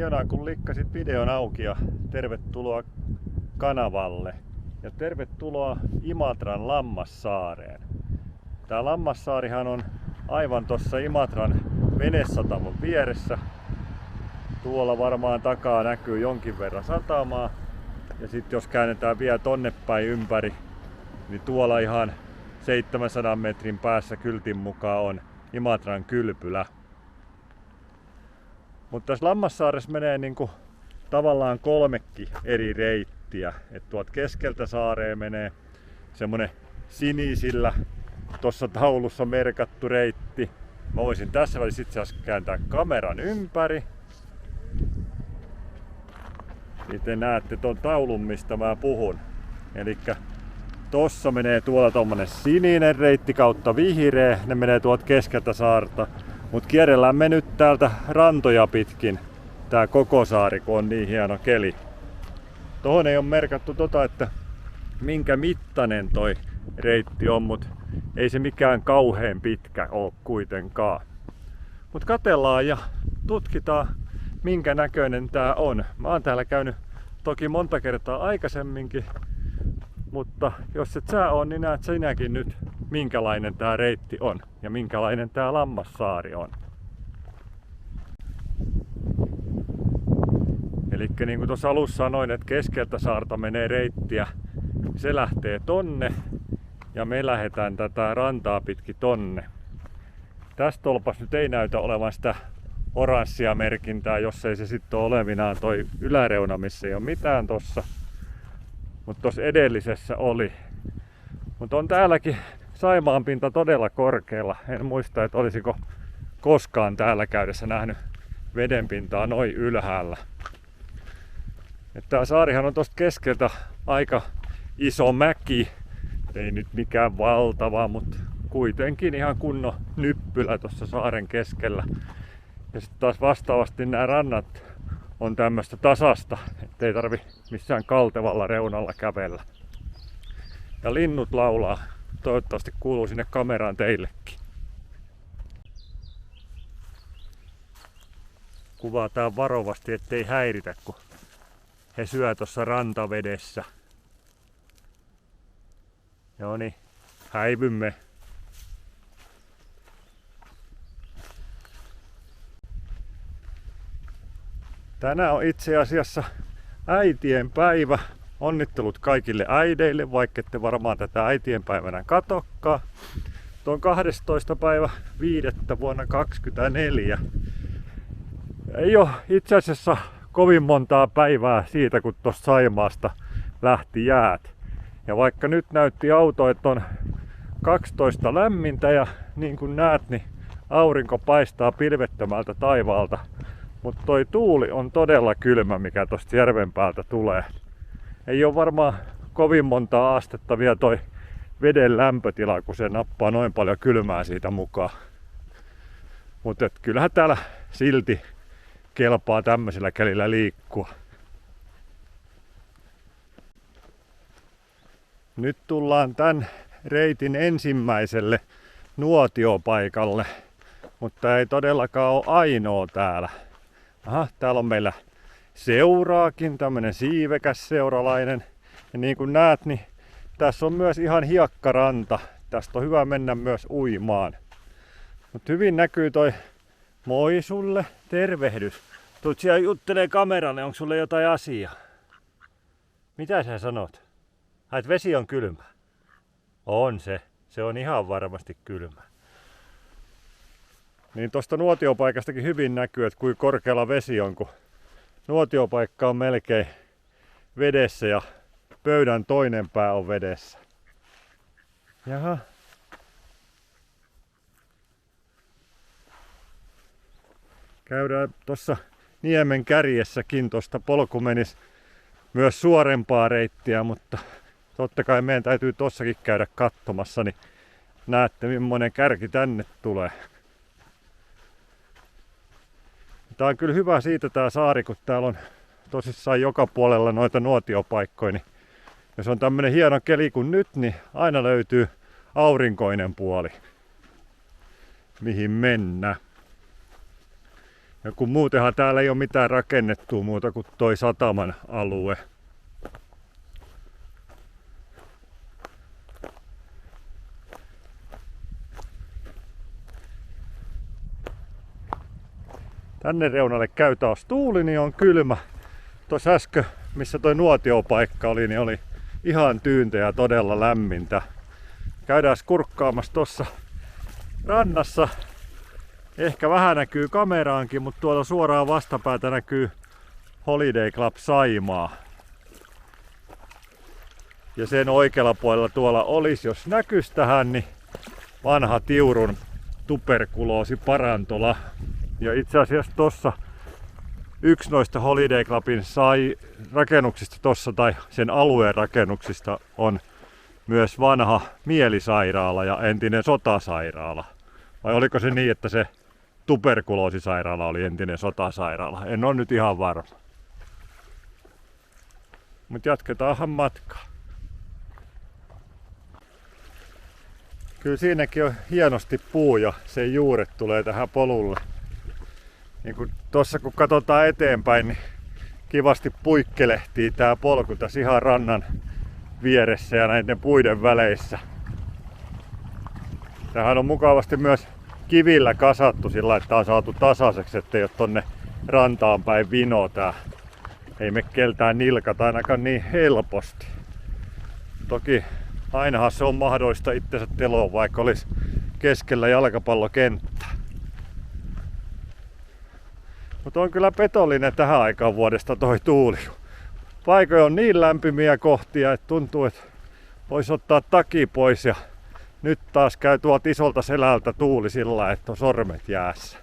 Hienoa kun likkasit videon auki ja tervetuloa kanavalle. Ja tervetuloa Imatran Lammassaareen. Tää Lammassaarihan on aivan tuossa Imatran venesatamon vieressä. Tuolla varmaan takaa näkyy jonkin verran satamaa. Ja sitten jos käännetään vielä tonne päin ympäri, niin tuolla ihan 700 metrin päässä kyltin mukaan on Imatran kylpylä. Mutta tässä Lammassaaressa menee niinku tavallaan kolmekin eri reittiä. Et tuolta keskeltä saareen menee semmonen sinisillä tuossa taulussa merkattu reitti. Mä voisin tässä välissä itse asiassa kääntää kameran ympäri. Niin te näette ton taulun, mistä mä puhun. Elikkä tossa menee tuolla tommonen sininen reitti kautta vihreä. Ne menee tuolta keskeltä saarta. Mut kierrellään me nyt täältä rantoja pitkin tää koko saari, kun on niin hieno keli. Tohon ei ole merkattu että minkä mittainen toi reitti on, mut ei se mikään kauhean pitkä oo kuitenkaan. Mut katsellaan ja tutkitaan minkä näköinen tää on. Mä oon täällä käynyt toki monta kertaa aikaisemminkin, mutta jos et sä oo, niin näet sinäkin nyt minkälainen tää reitti on ja minkälainen tää Lammassaari on. Elikkä niin kuin tuossa alussa sanoin, että keskeltä saarta menee reittiä, se lähtee tonne ja me lähdetään tätä rantaa pitkin tonne. Tästä tolpas nyt ei näytä olevan sitä oranssia merkintää, jos ei se sitten ole olevinaan toi yläreuna, missä ei ole mitään tossa. Mutta tuossa edellisessä oli. Mutta on täälläkin Saimaan pinta todella korkealla. En muista, että olisiko koskaan täällä käydessä nähnyt vedenpintaa noin ylhäällä. Tää saarihan on tosta keskeltä aika iso mäki. Ei nyt mikään valtava, mutta kuitenkin ihan kunnon nyppylä tuossa saaren keskellä. Ja sitten taas vastaavasti nämä rannat on tämmöistä tasasta, ettei tarvi missään kaltevalla reunalla kävellä. Ja linnut laulaa. Toivottavasti kuuluu sinne kameraan teillekin. Kuvataan varovasti, ettei häiritä, kun he syö tuossa rantavedessä. Noniin, häivymme. Tänään on itse asiassa äitien päivä. Onnittelut kaikille äideille, vaikka ette varmaan tätä äitien päivänä katokkaa. Tuo on 12. päivä 5. vuonna 2024. Ei ole itse asiassa kovin montaa päivää siitä, kun tuosta Saimaasta lähti jäät. Ja vaikka nyt näytti auto, että on 12 lämmintä ja niin kuin näet, niin aurinko paistaa pilvettömältä taivaalta. Mutta toi tuuli on todella kylmä, mikä tosta järven päältä tulee. Ei ole varmaan kovin montaa astetta vielä toi veden lämpötila, kun se nappaa noin paljon kylmää siitä mukaan. Mutta kyllähän täällä silti kelpaa tämmöisellä kelillä liikkua. Nyt tullaan tän reitin ensimmäiselle nuotiopaikalle, mutta ei todellakaan ole ainoa täällä. Aha, täällä on meillä seuraakin, tämmönen siivekäs seuralainen. Ja niin kuin näet, niin tässä on myös ihan hiekkaranta. Tästä on hyvä mennä myös uimaan. Mutta hyvin näkyy toi, moi sulle, tervehdys. Tuut siellä juttelee kameralle, onko sulle jotain asiaa? Mitä sä sanot? Et vesi on kylmä. On se on ihan varmasti kylmä. Niin tosta nuotiopaikastakin hyvin näkyy, että kuinka korkealla vesi on, kun nuotiopaikka on melkein vedessä ja pöydän toinen pää on vedessä. Jaha. Käydään tossa niemen kärjessäkin, tosta polku menisi myös suorempaa reittiä, mutta totta kai meidän täytyy tossakin käydä katsomassa, niin näette millainen kärki tänne tulee. Tää on kyllä hyvä siitä tää saari, kun täällä on tosissaan joka puolella noita nuotiopaikkoja, niin jos on tämmönen hieno keli kuin nyt, niin aina löytyy aurinkoinen puoli, mihin mennä. Ja kun muutenhan täällä ei ole mitään rakennettua muuta kuin toi sataman alue. Tänne reunalle käy taas tuuli, niin on kylmä. Tuossa äsken, missä toi nuotiopaikka oli, niin oli ihan tyyntä ja todella lämmintä. Käydään kurkkaamassa tuossa rannassa. Ehkä vähän näkyy kameraankin, mutta tuolla suoraan vastapäätä näkyy Holiday Club Saimaa. Ja sen oikealla puolella tuolla olisi, jos näkyisi tähän, niin vanha Tiurun tuberkuloosiparantola. Ja itse asiassa tossa yksi noista Holiday Clubin rakennuksista tossa, tai sen alueen rakennuksista, on myös vanha mielisairaala ja entinen sotasairaala. Vai oliko se niin, että se tuberkuloosisairaala oli entinen sotasairaala? En ole nyt ihan varma. Mutta jatketaanhan matkaa. Kyllä siinäkin on hienosti puu ja sen juuret tulee tähän polulle. Niin kun tossa kun katsotaan eteenpäin, niin kivasti puikkelehtii tää polku tässä ihan rannan vieressä ja näiden puiden väleissä. Tämähän on mukavasti myös kivillä kasattu sillä, että on saatu tasaiseksi, ettei ole tonne rantaan päin vino tää. Ei me keltään nilkata ainakaan niin helposti. Toki ainahan se on mahdollista itsensä teloon, vaikka olisi keskellä jalkapallokenttää. Mutta on kyllä petollinen tähän aikaan vuodesta toi tuuli. Paikoja on niin lämpimiä kohtia, että tuntuu, että voisi ottaa taki pois ja nyt taas käy tuolta isolta selältä tuuli sillä, että on sormet jäässä.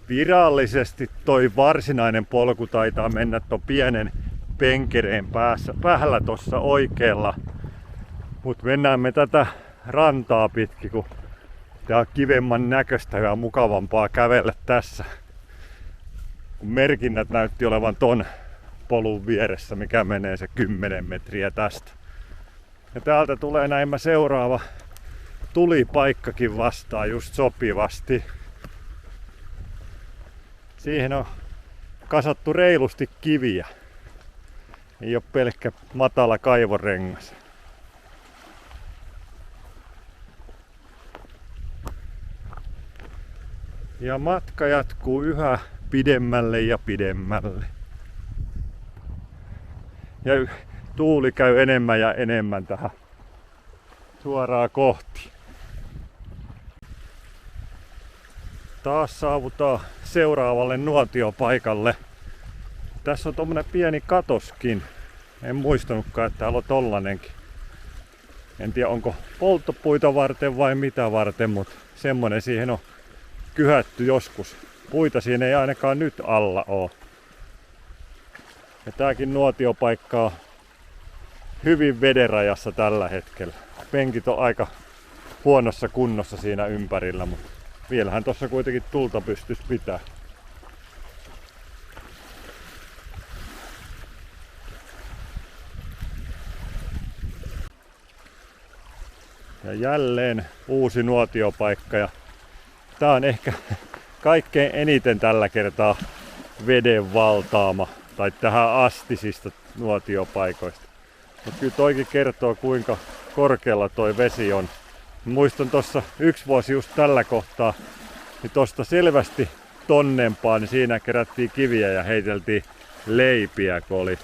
Virallisesti toi varsinainen polku taitaa mennä ton pienen penkereen päällä tossa oikealla. Mut mennään me tätä rantaa pitkin, kun tää on kivemman näköistä ja mukavampaa kävellä tässä. Kun merkinnät näytti olevan ton polun vieressä, mikä menee se 10 metriä tästä. Ja täältä tulee näin seuraava tulipaikkakin vastaan just sopivasti. Siihen on kasattu reilusti kiviä. Ei ole pelkkä matala kaivorengas. Ja matka jatkuu yhä pidemmälle ja pidemmälle. Ja tuuli käy enemmän ja enemmän tähän suoraan kohti. Taas saavutaan seuraavalle nuotiopaikalle. Tässä on tommonen pieni katoskin. En muistanutkaan, että täällä on tollanenkin. En tiedä onko polttopuita varten vai mitä varten, mutta semmonen siihen on kyhätty joskus. Puita siinä ei ainakaan nyt alla oo. Ja tääkin nuotiopaikka on hyvin vedenrajassa tällä hetkellä. Penkit on aika huonossa kunnossa siinä ympärillä, mutta vielähän tossa kuitenkin tulta pystyisi pitää. Ja jälleen uusi nuotiopaikka. Ja tää on ehkä kaikkein eniten tällä kertaa veden valtaama tai tähän astisista nuotiopaikoista. Mutta kyllä toikin kertoo kuinka korkealla toi vesi on. Muistan tossa yksi vuosi just tällä kohtaa, niin tosta selvästi tonnempaa, niin siinä kerättiin kiviä ja heiteltiin leipiä, kun oli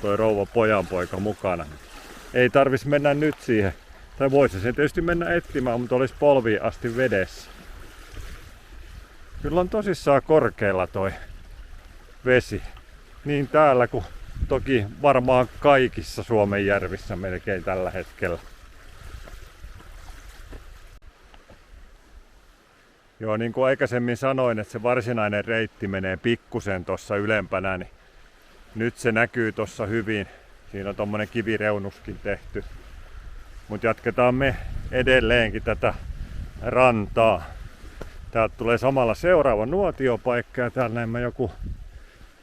toi rouva pojanpoika mukana. Ei tarvis mennä nyt siihen. Tai voisi sen tietysti mennä etsimään, mutta olisi polviin asti vedessä. Kyllä on tosissaan korkealla toi vesi. Niin täällä kuin toki varmaan kaikissa Suomen järvissä melkein tällä hetkellä. Joo, niin kuin aikaisemmin sanoin, että se varsinainen reitti menee pikkusen tuossa ylempänä, niin nyt se näkyy tuossa hyvin. Siinä on tommonen kivireunuskin tehty. Mutta jatketaan me edelleenkin tätä rantaa. Täältä tulee samalla seuraava nuotiopaikka ja täällä näemmä joku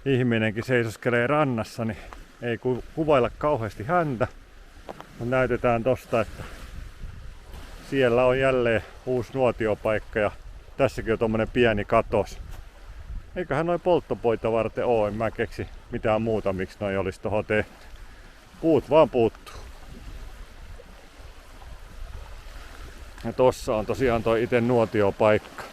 ihminenkin seisoskelee rannassa, niin ei kuvailla kauheasti häntä. Mutta näytetään tosta, että Siellä on jälleen uusi nuotiopaikka ja tässäkin on tommonen pieni katos. Eiköhän noin polttopuita varten oo, en mä keksi mitään muuta miksi noi olis tohon tehty. Puut vaan puuttuu. Ja tossa on tosiaan toi ite nuotiopaikka.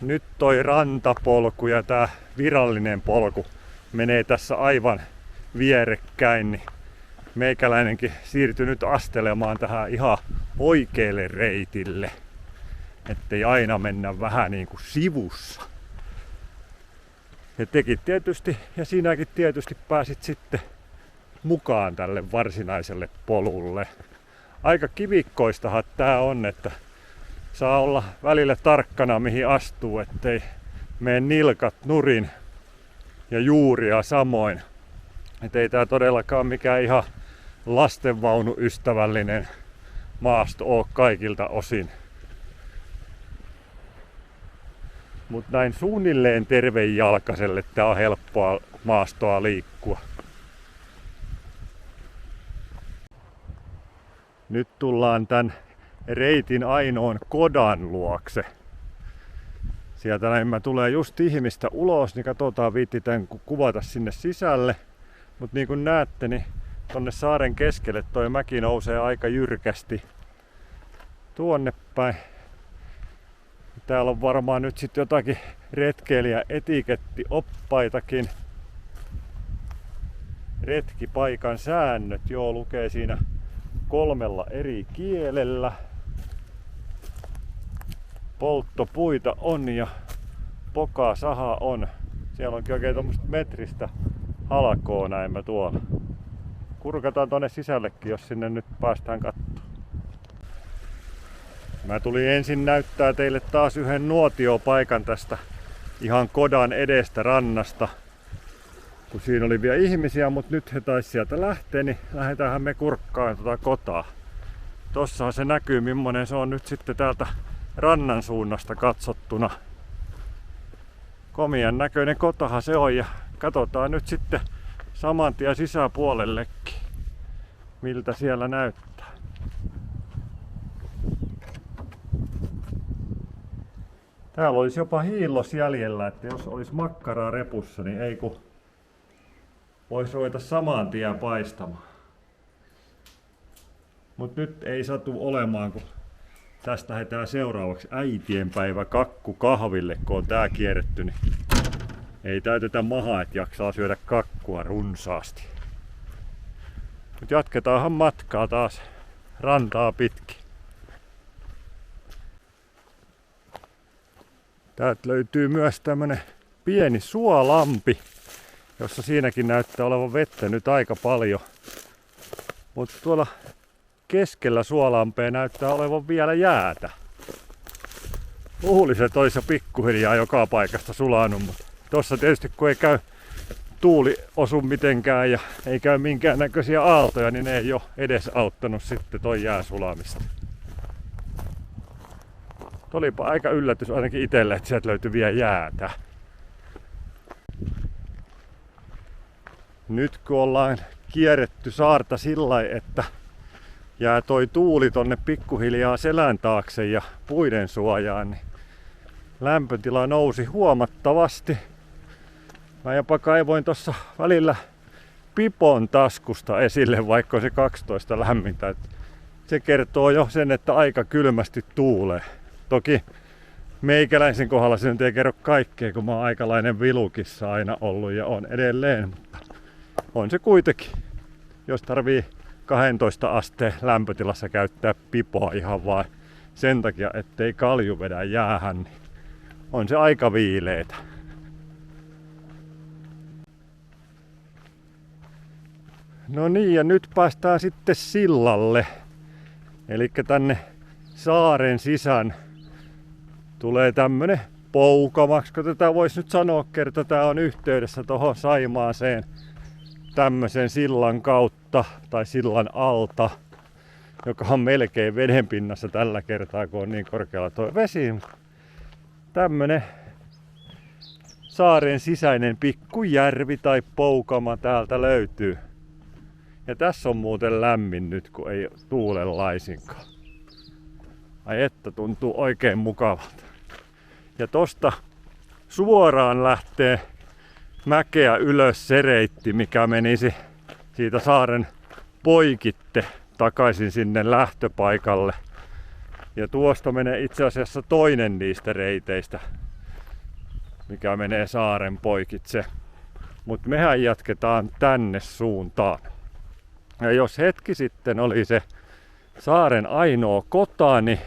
Nyt toi rantapolku ja tää virallinen polku menee tässä aivan vierekkäin, niin meikäläinenkin siirtyi nyt astelemaan tähän ihan oikealle reitille. Ettei aina mennä vähän niin kuin sivussa. Ja tekin tietysti, ja sinäkin tietysti pääsit sitten mukaan tälle varsinaiselle polulle. Aika kivikkoistahan tää on, että saa olla välillä tarkkana mihin astuu, ettei mene nilkat nurin ja juuria samoin. Et ei tää todellakaan mikään ihan lastenvaunuystävällinen maasto oo kaikilta osin. Mut näin suunnilleen tervejalkaiselle tää on helppoa maastoa liikkua. Nyt tullaan tän reitin ainoan kodan luokse. Sieltä näin mä tulee just ihmistä ulos, niin katsotaan viittitään kuvata sinne sisälle. Mut niin kuin näette, niin tonne saaren keskelle toi mäki nousee aika jyrkästi tuonne päin. Täällä on varmaan nyt sitten jotakin retkeilijäetikettioppaitakin. Retkipaikan säännöt, joo, lukee siinä 3 eri kielellä. Polttopuita on ja pokasaha on. Siellä onkin oikein tommoista metristä halkoa näin tuolla. Kurkataan tonne sisällekin, jos sinne nyt päästään katsomaan. Mä tulin ensin näyttää teille taas yhden nuotiopaikan tästä ihan kodan edestä rannasta. Kun siinä oli vielä ihmisiä, mutta nyt he taisi sieltä lähteä, niin lähdetäänhän me kurkkaan kotaa. Tossahan se näkyy, millainen se on nyt sitten täältä rannan suunnasta katsottuna. Komian näköinen kotahan se on ja katsotaan nyt sitten saman tien sisäpuolellekin, miltä siellä näyttää. Täällä olisi jopa hiillos jäljellä, että jos olisi makkaraa repussa, niin ei kun voisi ruveta saman tien paistamaan. Mut nyt ei satu olemaan, kun tästä lähdetään seuraavaksi äitienpäivä kakku kahville, kun on tää kierretty, niin ei täytetä mahaa, että jaksaa syödä kakkua runsaasti. Mut jatketaanhan matkaa taas rantaa pitkin. Täältä löytyy myös tämmönen pieni suolampi, jossa siinäkin näyttää olevan vettä nyt aika paljon. Mutta tuolla keskellä suolampea näyttää olevan vielä jäätä. Luulisin, että olisi jo pikkuhiljaa joka paikasta sulanut, mutta tossa tietysti kun ei käy tuuli osu mitenkään ja ei käy minkään näköisiä aaltoja, niin ne ei ole edes auttanut sitten toi jään sulamista. Olipa aika yllätys ainakin itselle, että sieltä löytyi vielä jäätä. Nyt kun ollaan kierretty saarta sillä, että jää toi tuuli tonne pikkuhiljaa selän taakse ja puiden suojaan, niin lämpötila nousi huomattavasti. Mä jopa kaivoin tossa välillä pipon taskusta esille, vaikka on se 12 lämmintä. Se kertoo jo sen, että aika kylmästi tuulee. Toki meikäläisen kohdalla se nyt ei kerro kaikkea, kun mä oon aikalainen vilukissa aina ollut ja on edelleen, mutta on se kuitenkin. Jos tarvii 12 asteen lämpötilassa käyttää pipoa ihan vaan sen takia, ettei kalju vedä jäähän, niin on se aika viileetä. No niin, ja nyt päästään sitten sillalle. Elikkä tänne saaren sisään tulee tämmönen poukamaksi, kun tätä voisi nyt sanoa, kerta tää on yhteydessä tohon Saimaaseen tämmöisen sillan kautta tai sillan alta, joka on melkein vedenpinnassa tällä kertaa, kun on niin korkealla tuo vesi. Tämmönen saaren sisäinen pikkujärvi tai poukama täältä löytyy. Ja tässä on muuten lämmin nyt, kun ei tuule laisinkaan. Ai että, tuntuu oikein mukavalta. Ja tosta suoraan lähtee mäkeä ylös se reitti, mikä menisi siitä saaren poikitte takaisin sinne lähtöpaikalle. Ja tuosta menee itse asiassa toinen niistä reiteistä, mikä menee saaren poikitse. Mutta mehän jatketaan tänne suuntaan. Ja jos hetki sitten oli se saaren ainoa kota, niin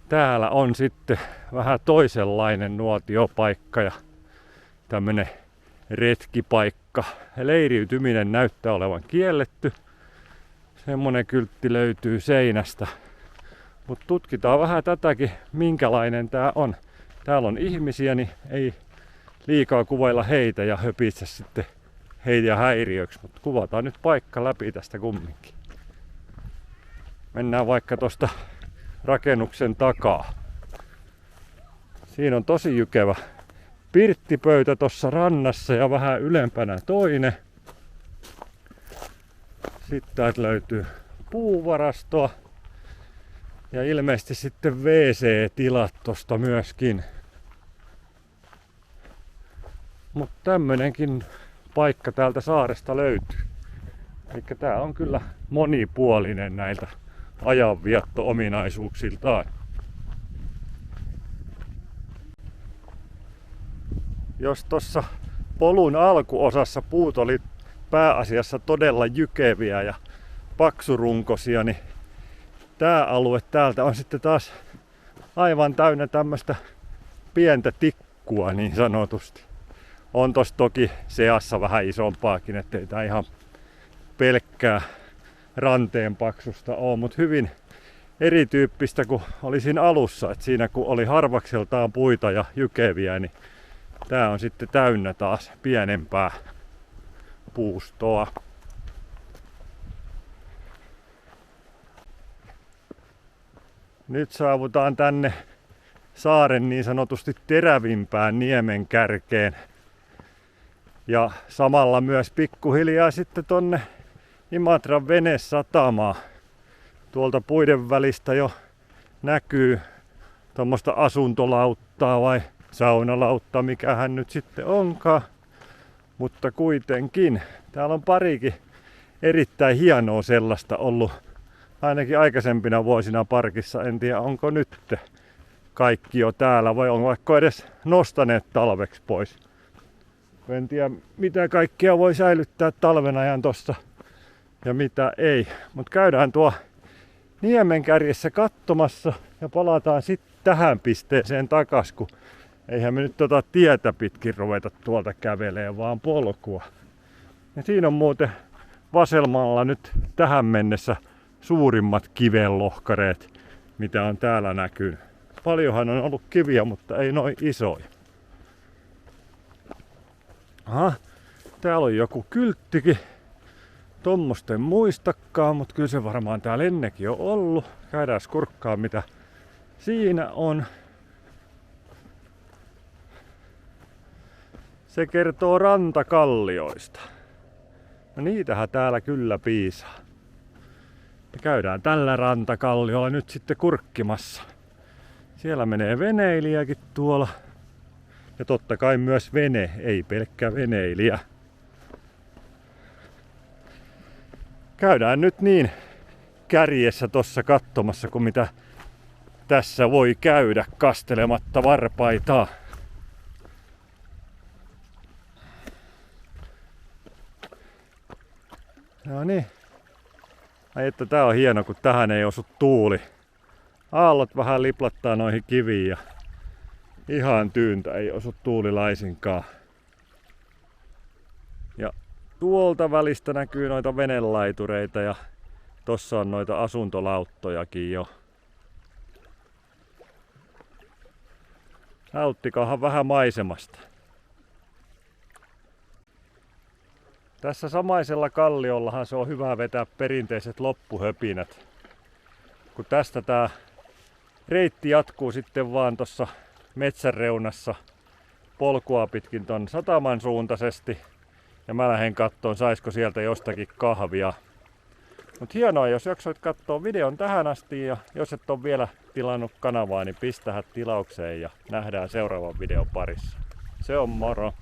täällä on sitten vähän toisenlainen nuotiopaikka ja tämmönen retkipaikka. Leiriytyminen näyttää olevan kielletty. Semmonen kyltti löytyy seinästä. Mutta tutkitaan vähän tätäkin, minkälainen tää on. Täällä on ihmisiä, niin ei liikaa kuvailla heitä ja höpistä sitten heitä häiriöksi. Mutta kuvataan nyt paikka läpi tästä kumminkin. Mennään vaikka tosta rakennuksen takaa. Siinä on tosi jykevä pirttipöytä tossa rannassa ja vähän ylempänä toinen. Sitten täältä löytyy puuvarastoa. Ja ilmeisesti sitten WC-tilat tosta myöskin. Mutta tämmönenkin paikka täältä saaresta löytyy. Elikkä tää on kyllä monipuolinen näiltä ajanvietto-ominaisuuksiltaan. Jos tossa polun alkuosassa puut oli pääasiassa todella jykeviä ja paksurunkoisia, niin tää alue täältä on sitten taas aivan täynnä tämmöstä pientä tikkua niin sanotusti. On tossa toki seassa vähän isompaakin, ettei tää ihan pelkkää ranteen paksusta ole, mutta hyvin erityyppistä kuin oli siinä alussa. Et siinä kun oli harvakseltaan puita ja jykeviä, niin tää on sitten täynnä taas pienempää puustoa. Nyt saavutaan tänne saaren niin sanotusti terävimpään niemen kärkeen. Ja samalla myös pikkuhiljaa sitten tonne Imatran venesatamaan. Tuolta puiden välistä jo näkyy tuommoista asuntolauttaa vai saunalauttaa, mikähän nyt sitten onkaan. Mutta kuitenkin. Täällä on parikin erittäin hienoa sellaista ollut ainakin aikaisempina vuosina parkissa. En tiedä onko nyt kaikki jo täällä vai on vaikka edes nostaneet talveksi pois. En tiedä mitä kaikkea voi säilyttää talven ajan tossa ja mitä ei. Mutta käydään tuo niemen kärjessä katsomassa ja palataan sitten tähän pisteeseen takas, kun eihän me nyt tietä pitkin ruveta tuolta kävelee, vaan polkua. Ja siinä on muuten vasemmalla nyt tähän mennessä suurimmat kivenlohkareet, mitä on täällä näkynyt. Paljonhan on ollut kiviä, mutta ei noin isoja. Aha, täällä on joku kylttikin. Tommosta en muistakaan, mutta kyllä se varmaan täällä ennenkin on ollut. Käydään kurkkaan mitä siinä on. Se kertoo rantakallioista. No niitähän täällä kyllä piisaa. Ja käydään tällä rantakalliolla nyt sitten kurkkimassa. Siellä menee veneilijäkin tuolla. Ja totta kai myös vene, ei pelkkä veneilijä. Käydään nyt niin kärjessä tossa katsomassa, kuin mitä tässä voi käydä kastelematta varpaitaan. No niin. Ai että tää on hieno, kun tähän ei osu tuuli. Aallot vähän liplattaa noihin kiviin ja ihan tyyntä ei osu tuuli laisinkaan. Ja tuolta välistä näkyy noita venelaitureita ja tossa on noita asuntolauttojakin jo. Nauttikahan vähän maisemasta. Tässä samaisella kalliollahan se on hyvä vetää perinteiset loppuhöpinät. Kun tästä tää reitti jatkuu sitten vaan tossa metsän reunassa polkua pitkin ton sataman suuntaisesti. Ja mä lähden kattoon, saisiko sieltä jostakin kahvia. Mut hienoa, jos jaksoit katsoa videon tähän asti, ja jos et ole vielä tilannut kanavaa, niin pistähät tilaukseen ja nähdään seuraavan videon parissa. Se on moro!